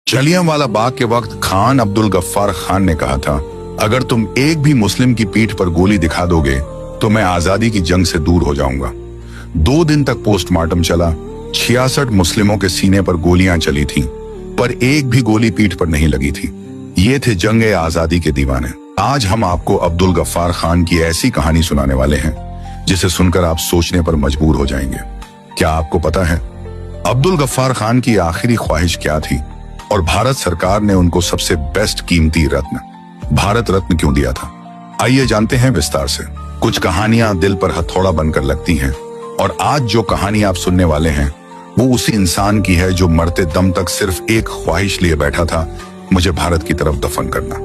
जलियांवाला बाग के वक्त खान अब्दुल गफ्फार खान ने कहा था, अगर तुम एक भी मुस्लिम की पीठ पर गोली दिखा दोगे तो मैं आजादी की जंग से दूर हो जाऊंगा। 2 दिन तक पोस्टमार्टम चला। 66 मुस्लिमों के सीने पर गोलियां चली थीं, पर एक भी गोली पीठ पर नहीं लगी थी। ये थे जंग आजादी के दीवाने। आज हम आपको अब्दुल गफ्फार खान की ऐसी कहानी सुनाने वाले हैं जिसे सुनकर आप सोचने पर मजबूर हो जाएंगे। क्या आपको पता है अब्दुल गफ्फार खान की आखिरी ख्वाहिश क्या थी और भारत सरकार ने उनको सबसे बेस्ट कीमती रत्न भारत रत्न क्यों दिया था? आइए जानते हैं विस्तार से। कुछ कहानियां दिल पर हथौड़ा बनकर लगती हैं और आज जो कहानी आप सुनने वाले हैं वो उसी इंसान की है जो मरते दम तक सिर्फ एक ख्वाहिश लिए बैठा था, मुझे भारत की तरफ दफन करना।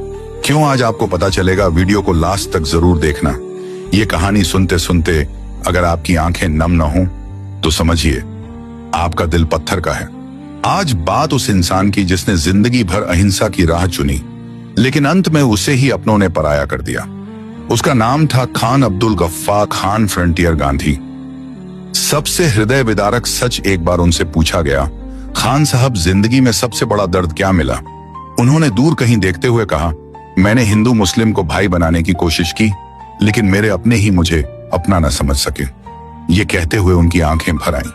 क्यों, आज आपको पता चलेगा। वीडियो को लास्ट तक जरूर देखना। ये कहानी सुनते सुनते अगर आपकी आंखें नम न हो तो समझिए आपका दिल पत्थर का है। आज बात उस इंसान की जिसने जिंदगी भर अहिंसा की राह चुनी, लेकिन अंत में उसे ही अपनों ने पराया कर दिया। उसका नाम था खान अब्दुल गफ्फार खान फ्रंटियर गांधी। सबसे हृदय विदारक सच एक बार उनसे पूछा गया, खान साहब जिंदगी में सबसे बड़ा दर्द क्या मिला? उन्होंने दूर कहीं देखते हुए कहा, मैंने हिंदू मुस्लिम को भाई बनाने की कोशिश की, लेकिन मेरे अपने ही मुझे अपना न समझ सके। ये कहते हुए उनकी आंखें भर आईं।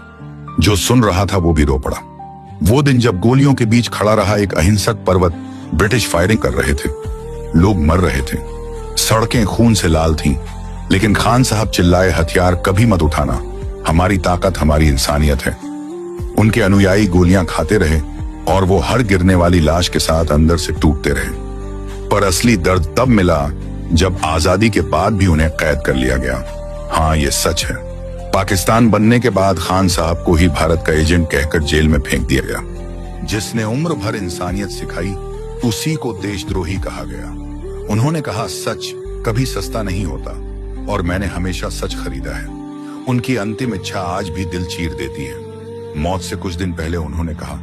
जो सुन रहा था वो भी रो पड़ा। वो दिन जब गोलियों के बीच खड़ा रहा एक अहिंसक पर्वत ब्रिटिश फायरिंग कर रहे थे, लोग मर रहे थे, सड़कें खून से लाल थीं, लेकिन खान साहब चिल्लाए, हथियार कभी मत उठाना, हमारी ताकत हमारी इंसानियत है। उनके अनुयायी गोलियां खाते रहे और वो हर गिरने वाली लाश के साथ अंदर से टूटते रहे। पर असली दर्द तब मिला जब आजादी के बाद भी उन्हें कैद कर लिया गया। हाँ, ये सच है। पाकिस्तान बनने के बाद खान साहब को ही भारत का एजेंट कहकर जेल में फेंक दिया गया। जिसने उम्र भर इंसानियत सिखाई उसी को देशद्रोही कहा गया। उन्होंने कहा, सच कभी सस्ता नहीं होता और मैंने हमेशा सच खरीदा है। उनकी अंतिम इच्छा आज भी दिल चीर देती है। मौत से कुछ दिन पहले उन्होंने कहा,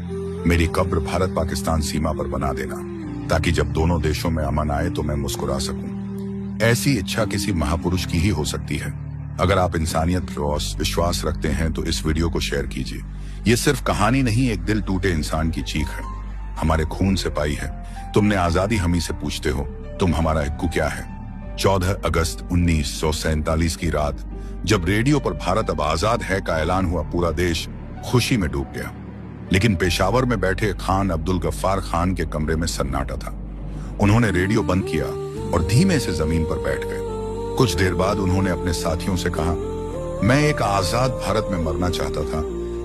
मेरी कब्र भारत पाकिस्तान सीमा पर बना देना, ताकि जब दोनों देशों में अमन आए तो मैं मुस्कुरा सकूं। ऐसी इच्छा किसी महापुरुष की ही हो सकती है। अगर आप इंसानियत पर विश्वास रखते हैं तो इस वीडियो को शेयर कीजिए। ये सिर्फ कहानी नहीं, एक दिल टूटे इंसान की चीख है, हमारे खून से पाई है। तुमने आजादी हम ही से पूछते हो, तुम हमारा हिक्कू क्या है? 14 अगस्त 1947 की रात जब रेडियो पर भारत अब आजाद है का ऐलान हुआ, पूरा देश खुशी में डूब गया। लेकिन पेशावर में बैठे खान अब्दुल गफ्फार खान के कमरे में सन्नाटा था। उन्होंने रेडियो बंद किया और धीमे से जमीन पर बैठ गए। कुछ देर बाद उन्होंने अपने साथियों से कहा, मैं एक आजाद भारत में मरना चाहता था,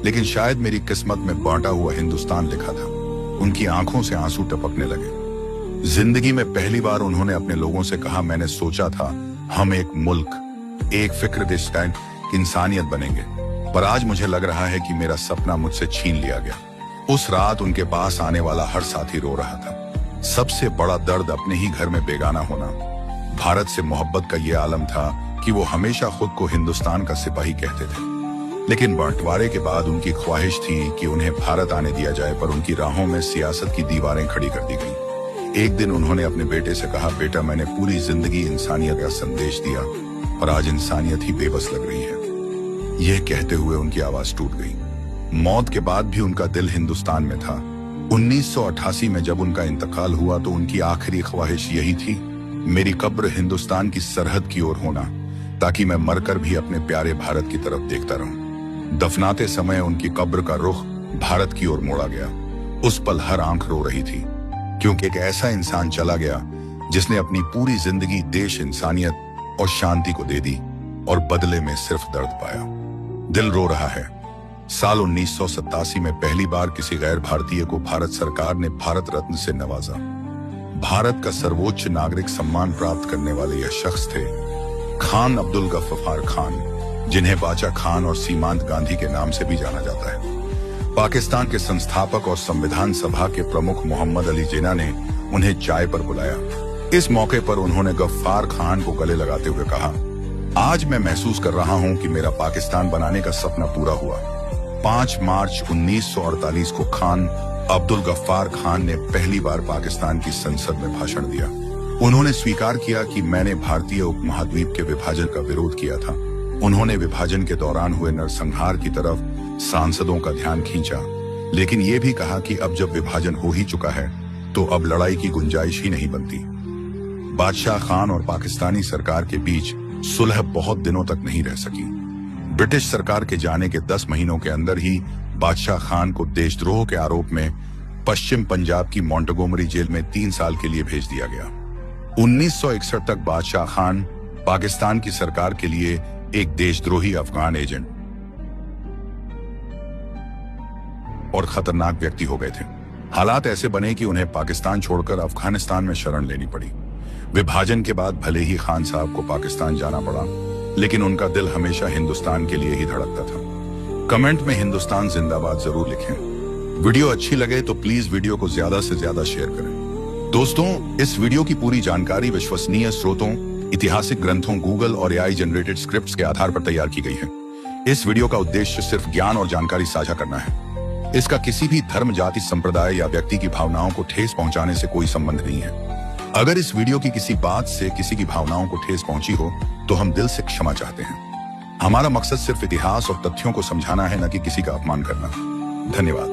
लेकिन शायद मेरी किस्मत में बांटा हुआ हिंदुस्तान लिखा था। उनकी आंखों से आंसू टपकने लगे। जिंदगी में पहली बार उन्होंने अपने लोगों से कहा, मैंने सोचा था हम एक मुल्क, एक फिक्र डिस्टैंड इंसानियत बनेंगे, पर आज मुझे लग रहा है कि मेरा सपना मुझसे छीन लिया गया। उस रात उनके पास आने वाला हर साथी रो रहा था। सबसे बड़ा दर्द अपने ही घर में बेगाना होना। भारत से मोहब्बत का ये आलम था कि वो हमेशा खुद को हिंदुस्तान का सिपाही कहते थे, लेकिन बंटवारे के बाद उनकी ख्वाहिश थी कि उन्हें भारत आने दिया जाए, पर उनकी राहों में सियासत की दीवारें खड़ी कर दी गई। एक दिन उन्होंने अपने बेटे से कहा, बेटा, मैंने पूरी जिंदगी इंसानियत का संदेश दिया और आज इंसानियत ही बेबस लग रही है। यह कहते हुए उनकी आवाज टूट गई। मौत के बाद भी उनका दिल हिंदुस्तान में था। 1988 में जब उनका इंतकाल हुआ तो उनकी आखिरी ख्वाहिश यही थी, मेरी कब्र हिंदुस्तान की सरहद की ओर होना, ताकि मैं मरकर भी अपने प्यारे भारत की तरफ देखता रहूं। दफनाते समय उनकी कब्र का रुख भारत की ओर मोड़ा गया। उस पल हर आंख रो रही थी, क्योंकि एक ऐसा इंसान चला गया जिसने अपनी पूरी जिंदगी देश, इंसानियत और शांति को दे दी और बदले में सिर्फ दर्द पाया। दिल रो रहा है। साल 1987 में पहली बार किसी गैर भारतीय को भारत सरकार ने भारत रत्न से नवाजा। भारत का सर्वोच्च नागरिक सम्मान प्राप्त करने वाले यह शख्स थे खान अब्दुल गफ्फार खान, जिन्हें बाचा खान और सीमांत गांधी के नाम से भी जाना जाता है। पाकिस्तान के संस्थापक और संविधान सभा के प्रमुख मोहम्मद अली जिन्ना ने उन्हें चाय पर बुलाया। इस मौके पर उन्होंने गफ्फार खान को गले लगाते हुए कहा, आज मैं महसूस कर रहा हूं कि मेरा पाकिस्तान बनाने का सपना पूरा हुआ। 5 मार्च 1948 को खान अब्दुल गफ्फार खान ने पहली बार पाकिस्तान की संसद में भाषण दिया। उन्होंने स्वीकार किया कि मैंने भारतीय उपमहाद्वीप के विभाजन का विरोध किया था। उन्होंने विभाजन के दौरान हुए नरसंहार की तरफ सांसदों का ध्यान खींचा। लेकिन ये भी कहा कि अब जब विभाजन हो ही चुका है तो अब लड़ाई की गुंजाइश ही नहीं बनती। बादशाह खान और पाकिस्तानी सरकार के बीच सुलह बहुत दिनों तक नहीं रह सकी। ब्रिटिश सरकार के जाने के 10 महीनों के अंदर ही बादशाह खान को देशद्रोह के आरोप में पश्चिम पंजाब की मोंटगोमरी जेल में 3 साल के लिए भेज दिया गया। 1961 तक बादशाह खान पाकिस्तान की सरकार के लिए एक देशद्रोही अफगान एजेंट और खतरनाक व्यक्ति हो गए थे। हालात ऐसे बने कि उन्हें पाकिस्तान छोड़कर अफगानिस्तान में शरण लेनी पड़ी। विभाजन के बाद भले ही खान साहब को पाकिस्तान जाना पड़ा, लेकिन उनका दिल हमेशा हिंदुस्तान के लिए ही धड़कता था। कमेंट में हिंदुस्तान जिंदाबाद जरूर लिखें। वीडियो अच्छी लगे तो प्लीज वीडियो को ज्यादा से ज्यादा शेयर करें। दोस्तों, इस वीडियो की पूरी जानकारी विश्वसनीय स्रोतों, ऐतिहासिक ग्रंथों, गूगल और एआई जनरेटेड स्क्रिप्ट्स के आधार पर तैयार की गई है। इस वीडियो का उद्देश्य सिर्फ ज्ञान और जानकारी साझा करना है। इसका किसी भी धर्म, जाति, संप्रदाय या व्यक्ति की भावनाओं को ठेस पहुंचाने से कोई संबंध नहीं है। अगर इस वीडियो की किसी बात से किसी की भावनाओं को ठेस पहुंची हो तो हम दिल से क्षमा चाहते हैं। हमारा मकसद सिर्फ इतिहास और तथ्यों को समझाना है, न कि किसी का अपमान करना। धन्यवाद।